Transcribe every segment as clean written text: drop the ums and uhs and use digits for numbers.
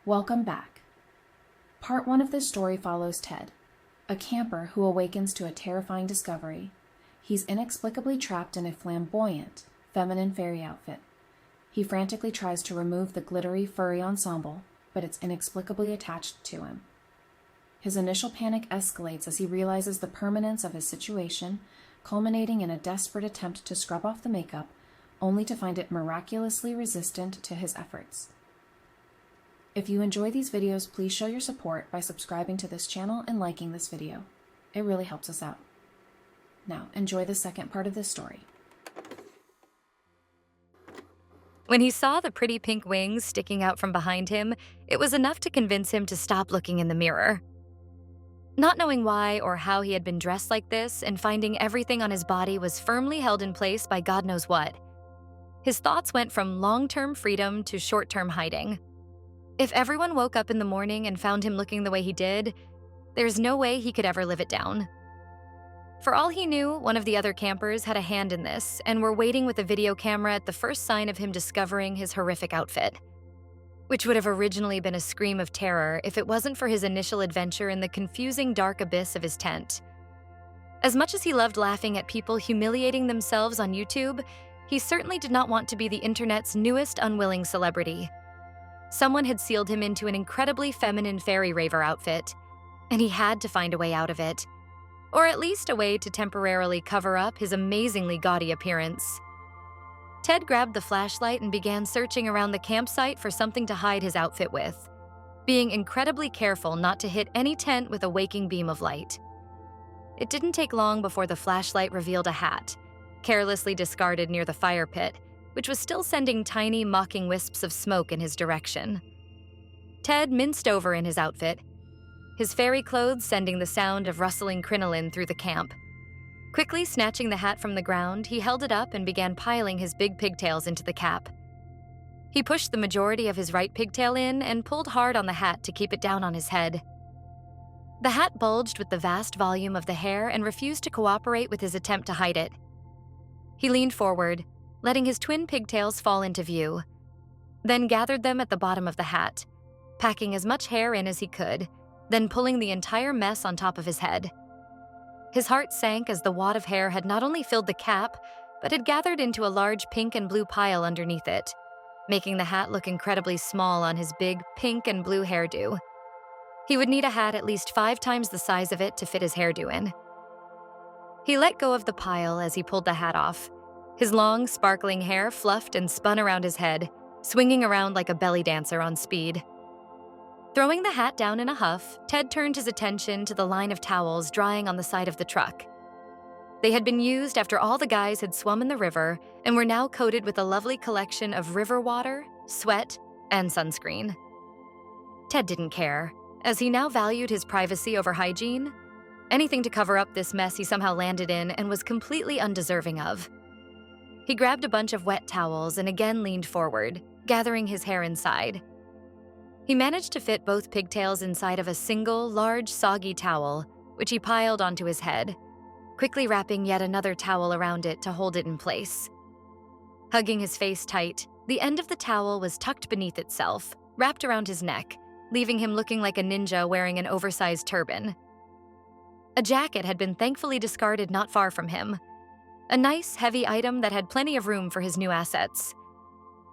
Welcome back. Part 1 of this story follows Ted, a camper who awakens to a terrifying discovery. He's inexplicably trapped in a flamboyant, feminine fairy outfit. He frantically tries to remove the glittery, furry ensemble, but it's inexplicably attached to him. His initial panic escalates as he realizes the permanence of his situation, culminating in a desperate attempt to scrub off the makeup, only to find it miraculously resistant to his efforts. If you enjoy these videos, please show your support by subscribing to this channel and liking this video. It really helps us out. Now, enjoy the second part of this story. When he saw the pretty pink wings sticking out from behind him, it was enough to convince him to stop looking in the mirror. Not knowing why or how he had been dressed like this and finding everything on his body was firmly held in place by God knows what, his thoughts went from long-term freedom to short-term hiding. If everyone woke up in the morning and found him looking the way he did, there's no way he could ever live it down. For all he knew, one of the other campers had a hand in this and were waiting with a video camera at the first sign of him discovering his horrific outfit, which would have originally been a scream of terror if it wasn't for his initial adventure in the confusing dark abyss of his tent. As much as he loved laughing at people humiliating themselves on YouTube, he certainly did not want to be the internet's newest unwilling celebrity. Someone had sealed him into an incredibly feminine fairy raver outfit, and he had to find a way out of it, or at least a way to temporarily cover up his amazingly gaudy appearance. Ted grabbed the flashlight and began searching around the campsite for something to hide his outfit with, being incredibly careful not to hit any tent with a waking beam of light. It didn't take long before the flashlight revealed a hat, carelessly discarded near the fire pit, which was still sending tiny, mocking wisps of smoke in his direction. Ted minced over in his outfit, his fairy clothes sending the sound of rustling crinoline through the camp. Quickly snatching the hat from the ground, he held it up and began piling his big pigtails into the cap. He pushed the majority of his right pigtail in and pulled hard on the hat to keep it down on his head. The hat bulged with the vast volume of the hair and refused to cooperate with his attempt to hide it. He leaned forward, letting his twin pigtails fall into view, then gathered them at the bottom of the hat, packing as much hair in as he could, then pulling the entire mess on top of his head. His heart sank as the wad of hair had not only filled the cap, but had gathered into a large pink and blue pile underneath it, making the hat look incredibly small on his big pink and blue hairdo. He would need a hat at least 5 times the size of it to fit his hairdo in. He let go of the pile as he pulled the hat off. His long, sparkling hair fluffed and spun around his head, swinging around like a belly dancer on speed. Throwing the hat down in a huff, Ted turned his attention to the line of towels drying on the side of the truck. They had been used after all the guys had swum in the river and were now coated with a lovely collection of river water, sweat, and sunscreen. Ted didn't care, as he now valued his privacy over hygiene. Anything to cover up this mess he somehow landed in and was completely undeserving of. He grabbed a bunch of wet towels and again leaned forward, gathering his hair inside. He managed to fit both pigtails inside of a single, large, soggy towel, which he piled onto his head, quickly wrapping yet another towel around it to hold it in place. Hugging his face tight, the end of the towel was tucked beneath itself, wrapped around his neck, leaving him looking like a ninja wearing an oversized turban. A jacket had been thankfully discarded not far from him, a nice, heavy item that had plenty of room for his new assets.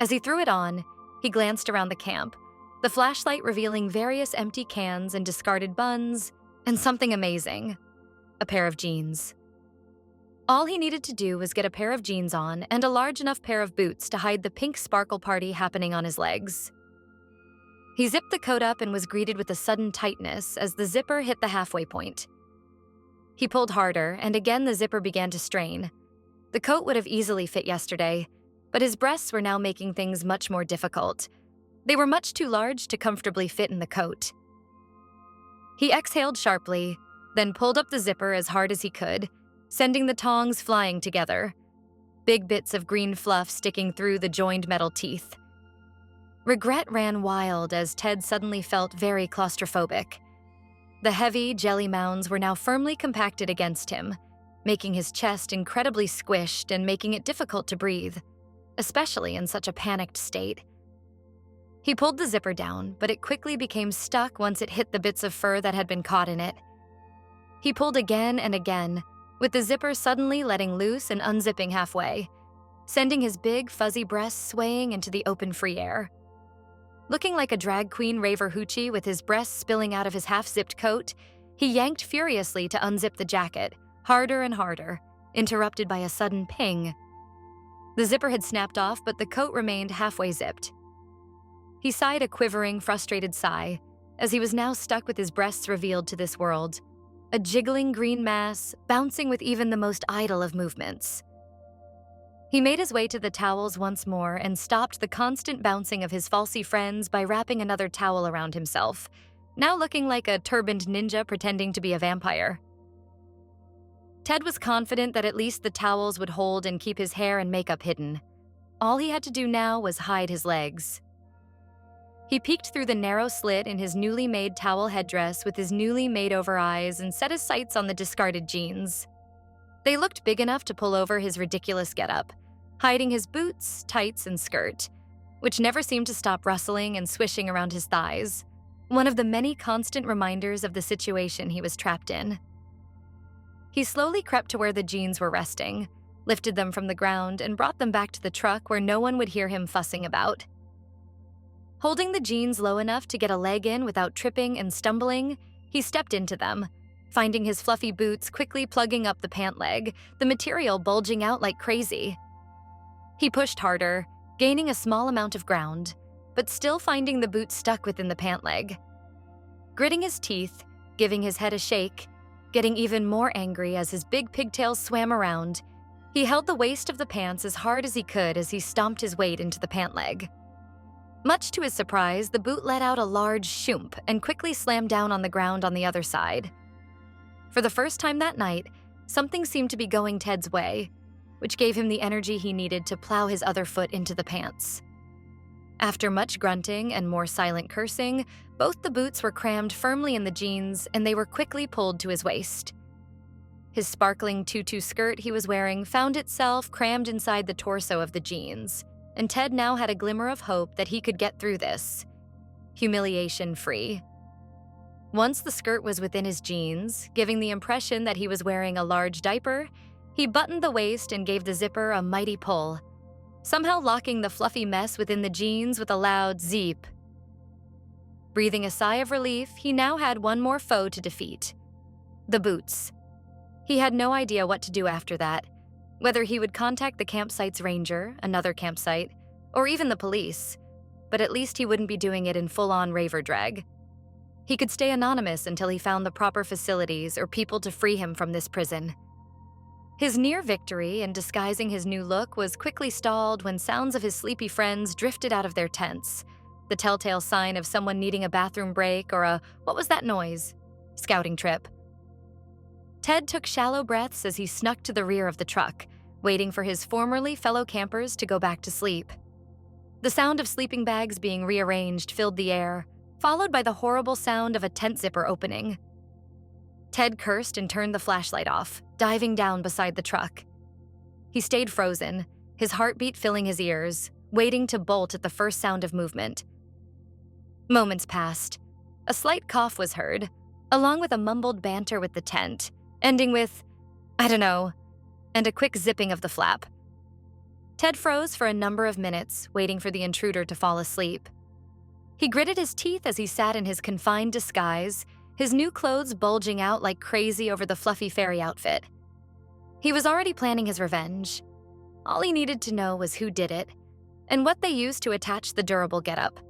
As he threw it on, he glanced around the camp, the flashlight revealing various empty cans and discarded buns, and something amazing, a pair of jeans. All he needed to do was get a pair of jeans on and a large enough pair of boots to hide the pink sparkle party happening on his legs. He zipped the coat up and was greeted with a sudden tightness as the zipper hit the halfway point. He pulled harder, and again the zipper began to strain. The coat would have easily fit yesterday, but his breasts were now making things much more difficult. They were much too large to comfortably fit in the coat. He exhaled sharply, then pulled up the zipper as hard as he could, sending the tongs flying together, big bits of green fluff sticking through the joined metal teeth. Regret ran wild as Ted suddenly felt very claustrophobic. The heavy, jelly mounds were now firmly compacted against him, making his chest incredibly squished and making it difficult to breathe, especially in such a panicked state. He pulled the zipper down, but it quickly became stuck once it hit the bits of fur that had been caught in it. He pulled again and again, with the zipper suddenly letting loose and unzipping halfway, sending his big, fuzzy breasts swaying into the open free air. Looking like a drag queen raver hoochie with his breasts spilling out of his half-zipped coat, he yanked furiously to unzip the jacket, harder and harder, interrupted by a sudden ping. The zipper had snapped off, but the coat remained halfway zipped. He sighed a quivering, frustrated sigh, as he was now stuck with his breasts revealed to this world, a jiggling green mass, bouncing with even the most idle of movements. He made his way to the towels once more and stopped the constant bouncing of his falsy friends by wrapping another towel around himself, now looking like a turbaned ninja pretending to be a vampire. Ted was confident that at least the towels would hold and keep his hair and makeup hidden. All he had to do now was hide his legs. He peeked through the narrow slit in his newly made towel headdress with his newly made-over eyes and set his sights on the discarded jeans. They looked big enough to pull over his ridiculous getup, hiding his boots, tights, and skirt, which never seemed to stop rustling and swishing around his thighs, one of the many constant reminders of the situation he was trapped in. He slowly crept to where the jeans were resting, lifted them from the ground, and brought them back to the truck where no one would hear him fussing about. Holding the jeans low enough to get a leg in without tripping and stumbling, he stepped into them, finding his fluffy boots quickly plugging up the pant leg, the material bulging out like crazy. He pushed harder, gaining a small amount of ground, but still finding the boot stuck within the pant leg. Gritting his teeth, giving his head a shake, getting even more angry as his big pigtails swam around, he held the waist of the pants as hard as he could as he stomped his weight into the pant leg. Much to his surprise, the boot let out a large shoomp and quickly slammed down on the ground on the other side. For the first time that night, something seemed to be going Ted's way, which gave him the energy he needed to plow his other foot into the pants. After much grunting and more silent cursing, both the boots were crammed firmly in the jeans and they were quickly pulled to his waist. His sparkling tutu skirt he was wearing found itself crammed inside the torso of the jeans, and Ted now had a glimmer of hope that he could get through this, humiliation-free. Once the skirt was within his jeans, giving the impression that he was wearing a large diaper, he buttoned the waist and gave the zipper a mighty pull, somehow locking the fluffy mess within the jeans with a loud zeep. Breathing a sigh of relief, he now had one more foe to defeat: the boots. He had no idea what to do after that, whether he would contact the campsite's ranger, another campsite, or even the police, but at least he wouldn't be doing it in full-on raver drag. He could stay anonymous until he found the proper facilities or people to free him from this prison. His near victory in disguising his new look was quickly stalled when sounds of his sleepy friends drifted out of their tents, the telltale sign of someone needing a bathroom break or a "what was that noise?" scouting trip. Ted took shallow breaths as he snuck to the rear of the truck, waiting for his formerly fellow campers to go back to sleep. The sound of sleeping bags being rearranged filled the air, followed by the horrible sound of a tent zipper opening. Ted cursed and turned the flashlight off, diving down beside the truck. He stayed frozen, his heartbeat filling his ears, waiting to bolt at the first sound of movement. Moments passed. A slight cough was heard, along with a mumbled banter with the tent, ending with, "I don't know," and a quick zipping of the flap. Ted froze for a number of minutes, waiting for the intruder to fall asleep. He gritted his teeth as he sat in his confined disguise, his new clothes bulging out like crazy over the fluffy fairy outfit. He was already planning his revenge. All he needed to know was who did it, and what they used to attach the durable getup.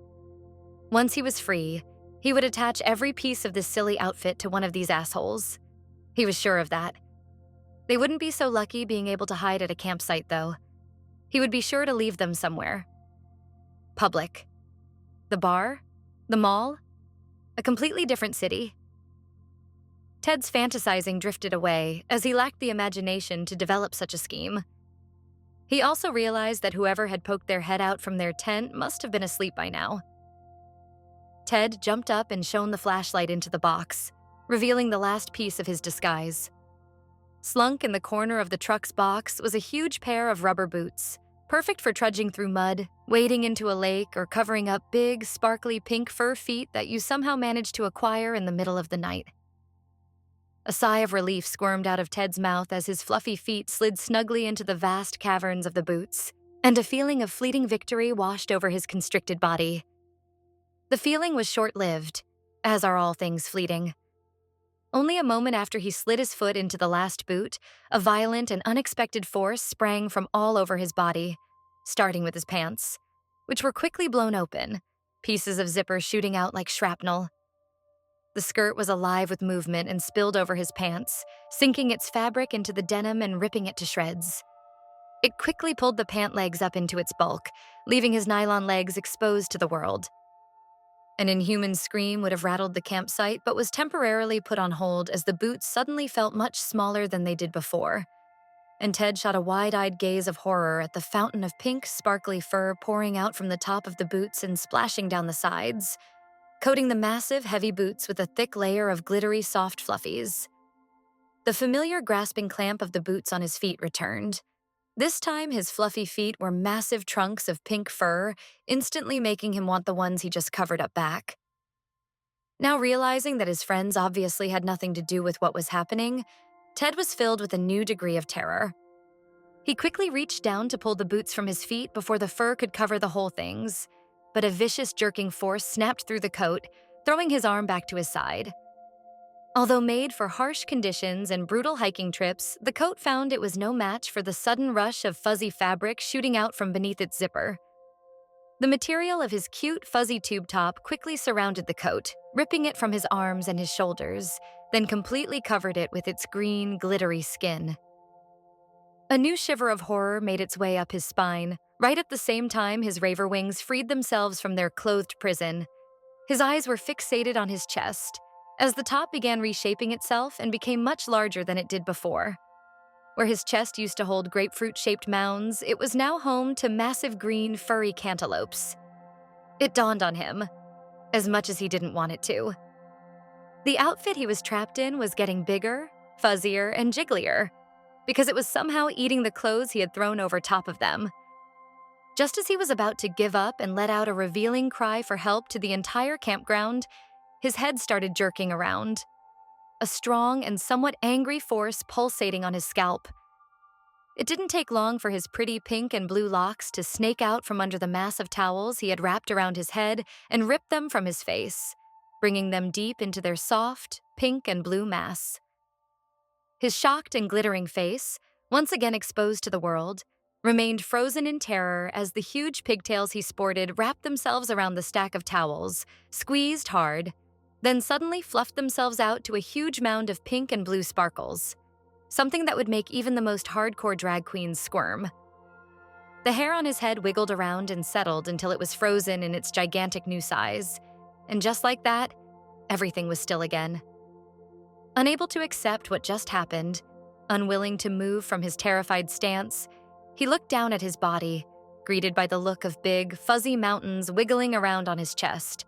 Once he was free, he would attach every piece of this silly outfit to one of these assholes. He was sure of that. They wouldn't be so lucky being able to hide at a campsite, though. He would be sure to leave them somewhere. Public. The bar? The mall? A completely different city. Ted's fantasizing drifted away as he lacked the imagination to develop such a scheme. He also realized that whoever had poked their head out from their tent must have been asleep by now. Ted jumped up and shone the flashlight into the box, revealing the last piece of his disguise. Slunk in the corner of the truck's box was a huge pair of rubber boots, perfect for trudging through mud, wading into a lake, or covering up big, sparkly pink fur feet that you somehow managed to acquire in the middle of the night. A sigh of relief squirmed out of Ted's mouth as his fluffy feet slid snugly into the vast caverns of the boots, and a feeling of fleeting victory washed over his constricted body. The feeling was short-lived, as are all things fleeting. Only a moment after he slid his foot into the last boot, a violent and unexpected force sprang from all over his body, starting with his pants, which were quickly blown open, pieces of zipper shooting out like shrapnel. The skirt was alive with movement and spilled over his pants, sinking its fabric into the denim and ripping it to shreds. It quickly pulled the pant legs up into its bulk, leaving his nylon legs exposed to the world. An inhuman scream would have rattled the campsite, but was temporarily put on hold as the boots suddenly felt much smaller than they did before, and Ted shot a wide-eyed gaze of horror at the fountain of pink, sparkly fur pouring out from the top of the boots and splashing down the sides, coating the massive, heavy boots with a thick layer of glittery, soft fluffies. The familiar grasping clamp of the boots on his feet returned. This time, his fluffy feet were massive trunks of pink fur, instantly making him want the ones he just covered up back. Now realizing that his friends obviously had nothing to do with what was happening, Ted was filled with a new degree of terror. He quickly reached down to pull the boots from his feet before the fur could cover the whole things, but a vicious jerking force snapped through the coat, throwing his arm back to his side. Although made for harsh conditions and brutal hiking trips, the coat found it was no match for the sudden rush of fuzzy fabric shooting out from beneath its zipper. The material of his cute, fuzzy tube top quickly surrounded the coat, ripping it from his arms and his shoulders, then completely covered it with its green, glittery skin. A new shiver of horror made its way up his spine, right at the same time his raver wings freed themselves from their clothed prison. His eyes were fixated on his chest, as the top began reshaping itself and became much larger than it did before. Where his chest used to hold grapefruit-shaped mounds, it was now home to massive green, furry cantaloupes. It dawned on him, as much as he didn't want it to. The outfit he was trapped in was getting bigger, fuzzier, and jigglier, because it was somehow eating the clothes he had thrown over top of them. Just as he was about to give up and let out a revealing cry for help to the entire campground, his head started jerking around, a strong and somewhat angry force pulsating on his scalp. It didn't take long for his pretty pink and blue locks to snake out from under the mass of towels he had wrapped around his head and rip them from his face, bringing them deep into their soft, pink and blue mass. His shocked and glittering face, once again exposed to the world, remained frozen in terror as the huge pigtails he sported wrapped themselves around the stack of towels, squeezed hard, then suddenly fluffed themselves out to a huge mound of pink and blue sparkles, something that would make even the most hardcore drag queens squirm. The hair on his head wiggled around and settled until it was frozen in its gigantic new size, and just like that, everything was still again. Unable to accept what just happened, unwilling to move from his terrified stance, he looked down at his body, greeted by the look of big, fuzzy mountains wiggling around on his chest.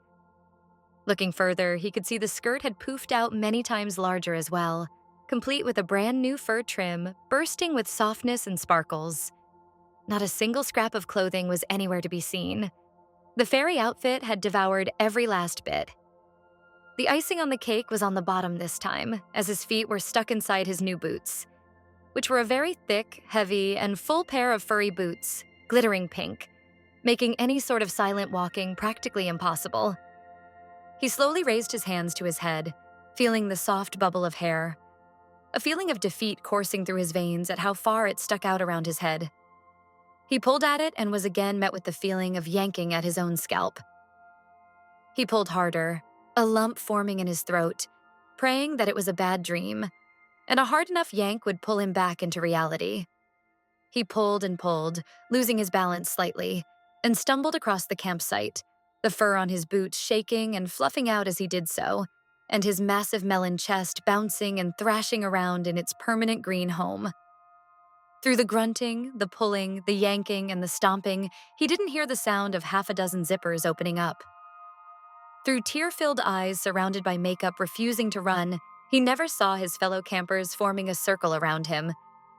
Looking further, he could see the skirt had poofed out many times larger as well, complete with a brand new fur trim, bursting with softness and sparkles. Not a single scrap of clothing was anywhere to be seen. The fairy outfit had devoured every last bit. The icing on the cake was on the bottom this time, as his feet were stuck inside his new boots, which were a very thick, heavy, and full pair of furry boots, glittering pink, making any sort of silent walking practically impossible. He slowly raised his hands to his head, feeling the soft bubble of hair, a feeling of defeat coursing through his veins at how far it stuck out around his head. He pulled at it and was again met with the feeling of yanking at his own scalp. He pulled harder, a lump forming in his throat, praying that it was a bad dream, and a hard enough yank would pull him back into reality. He pulled and pulled, losing his balance slightly, and stumbled across the campsite, the fur on his boots shaking and fluffing out as he did so, and his massive melon chest bouncing and thrashing around in its permanent green home. Through the grunting, the pulling, the yanking, and the stomping, he didn't hear the sound of half a dozen zippers opening up. Through tear-filled eyes surrounded by makeup refusing to run, he never saw his fellow campers forming a circle around him,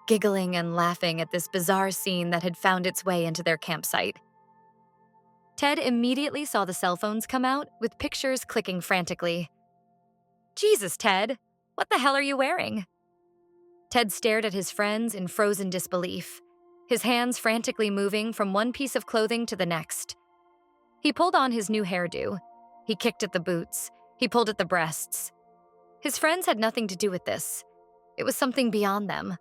giggling and laughing at this bizarre scene that had found its way into their campsite. Ted immediately saw the cell phones come out, with pictures clicking frantically. "Jesus, Ted, what the hell are you wearing?" Ted stared at his friends in frozen disbelief, his hands frantically moving from one piece of clothing to the next. He pulled on his new hairdo. He kicked at the boots. He pulled at the breasts. His friends had nothing to do with this. It was something beyond them.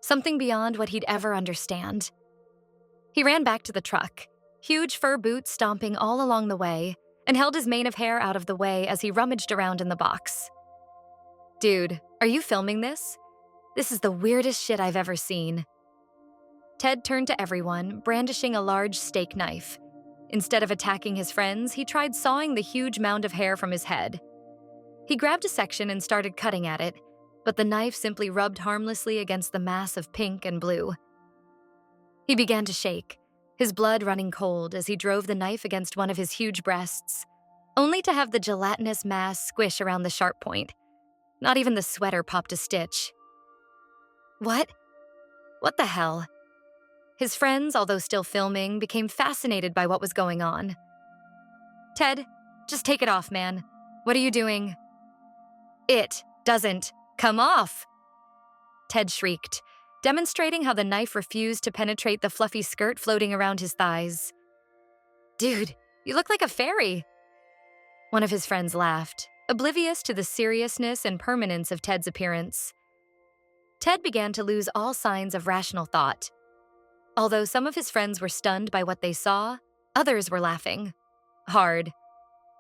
Something beyond what he'd ever understand. He ran back to the truck, huge fur boots stomping all along the way, and held his mane of hair out of the way as he rummaged around in the box. "Dude, are you filming this? This is the weirdest shit I've ever seen." Ted turned to everyone, brandishing a large steak knife. Instead of attacking his friends, he tried sawing the huge mound of hair from his head. He grabbed a section and started cutting at it, but the knife simply rubbed harmlessly against the mass of pink and blue. He began to shake, his blood running cold as he drove the knife against one of his huge breasts, only to have the gelatinous mass squish around the sharp point. Not even the sweater popped a stitch. What? What the hell? His friends, although still filming, became fascinated by what was going on. "Ted, just take it off, man. What are you doing?" "It doesn't come off!" Ted shrieked, demonstrating how the knife refused to penetrate the fluffy skirt floating around his thighs. "Dude, you look like a fairy." One of his friends laughed, oblivious to the seriousness and permanence of Ted's appearance. Ted began to lose all signs of rational thought. Although some of his friends were stunned by what they saw, others were laughing. Hard.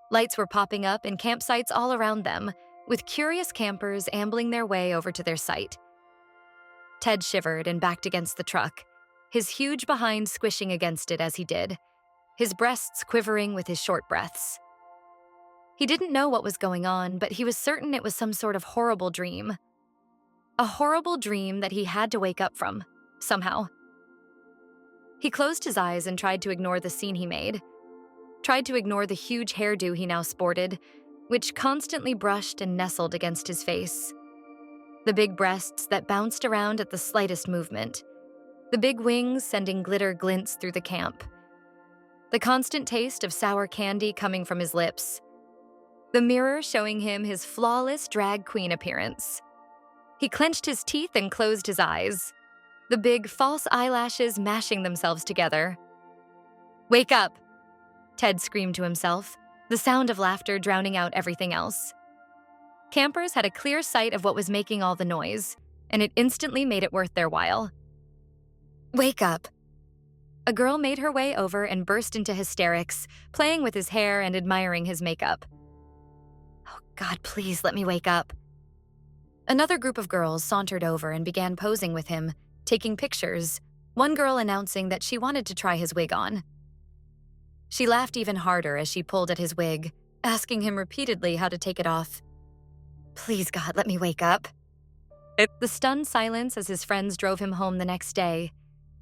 Lights were popping up in campsites all around them, with curious campers ambling their way over to their site. Ted shivered and backed against the truck, his huge behind squishing against it as he did, his breasts quivering with his short breaths. He didn't know what was going on, but he was certain it was some sort of horrible dream. A horrible dream that he had to wake up from, somehow. He closed his eyes and tried to ignore the scene he made. Tried to ignore the huge hairdo he now sported, which constantly brushed and nestled against his face. The big breasts that bounced around at the slightest movement. The big wings sending glitter glints through the camp. The constant taste of sour candy coming from his lips. The mirror showing him his flawless drag queen appearance. He clenched his teeth and closed his eyes. The big false eyelashes mashing themselves together. "Wake up!" Ted screamed to himself, the sound of laughter drowning out everything else. Campers had a clear sight of what was making all the noise, and it instantly made it worth their while. "Wake up!" A girl made her way over and burst into hysterics, playing with his hair and admiring his makeup. "Oh God, please let me wake up." Another group of girls sauntered over and began posing with him, taking pictures, one girl announcing that she wanted to try his wig on. She laughed even harder as she pulled at his wig, asking him repeatedly how to take it off. "Please, God, let me wake up." The stunned silence as his friends drove him home the next day,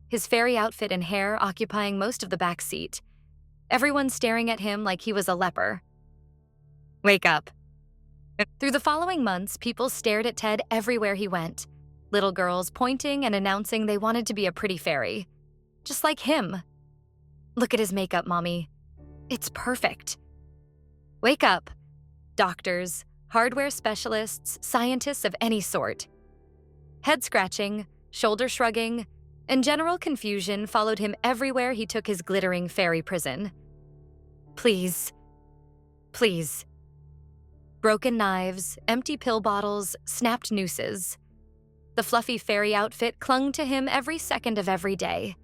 his fairy outfit and hair occupying most of the back seat, everyone staring at him like he was a leper. "Wake up." Through the following months, people stared at Ted everywhere he went, little girls pointing and announcing they wanted to be a pretty fairy. Just like him. "Look at his makeup, Mommy. It's perfect." Wake up. Doctors, hardware specialists, scientists of any sort. Head scratching, shoulder shrugging, and general confusion followed him everywhere he took his glittering fairy prison. Please. Please. Broken knives, empty pill bottles, snapped nooses. The fluffy fairy outfit clung to him every second of every day,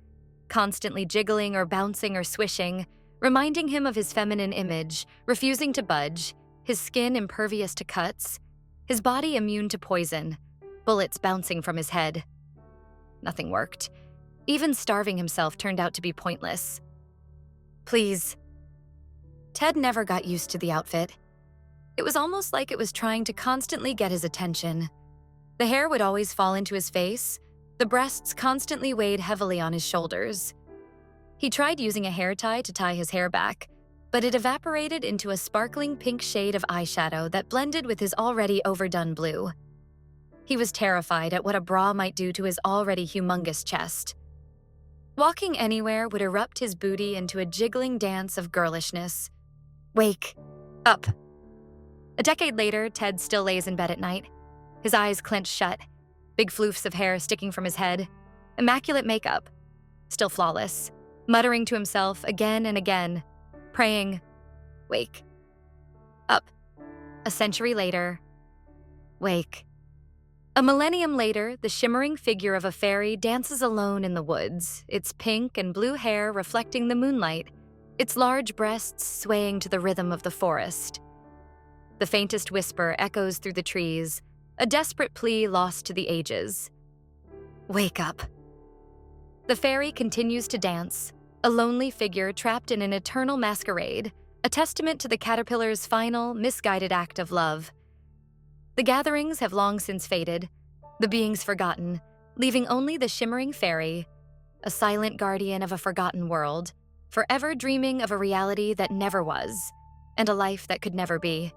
constantly jiggling or bouncing or swishing, reminding him of his feminine image, refusing to budge, his skin impervious to cuts, his body immune to poison, bullets bouncing from his head. Nothing worked. Even starving himself turned out to be pointless. Please. Ted never got used to the outfit. It was almost like it was trying to constantly get his attention. The hair would always fall into his face. The breasts constantly weighed heavily on his shoulders. He tried using a hair tie to tie his hair back, but it evaporated into a sparkling pink shade of eyeshadow that blended with his already overdone blue. He was terrified at what a bra might do to his already humongous chest. Walking anywhere would erupt his booty into a jiggling dance of girlishness. Wake up. A decade later, Ted still lays in bed at night, his eyes clenched shut, big floofs of hair sticking from his head, immaculate makeup, still flawless, muttering to himself again and again, praying, wake up. A century later, wake. A millennium later, the shimmering figure of a fairy dances alone in the woods, its pink and blue hair reflecting the moonlight, its large breasts swaying to the rhythm of the forest. The faintest whisper echoes through the trees, a desperate plea lost to the ages. Wake up. The fairy continues to dance, a lonely figure trapped in an eternal masquerade, a testament to the caterpillar's final, misguided act of love. The gatherings have long since faded, the beings forgotten, leaving only the shimmering fairy, a silent guardian of a forgotten world, forever dreaming of a reality that never was, and a life that could never be.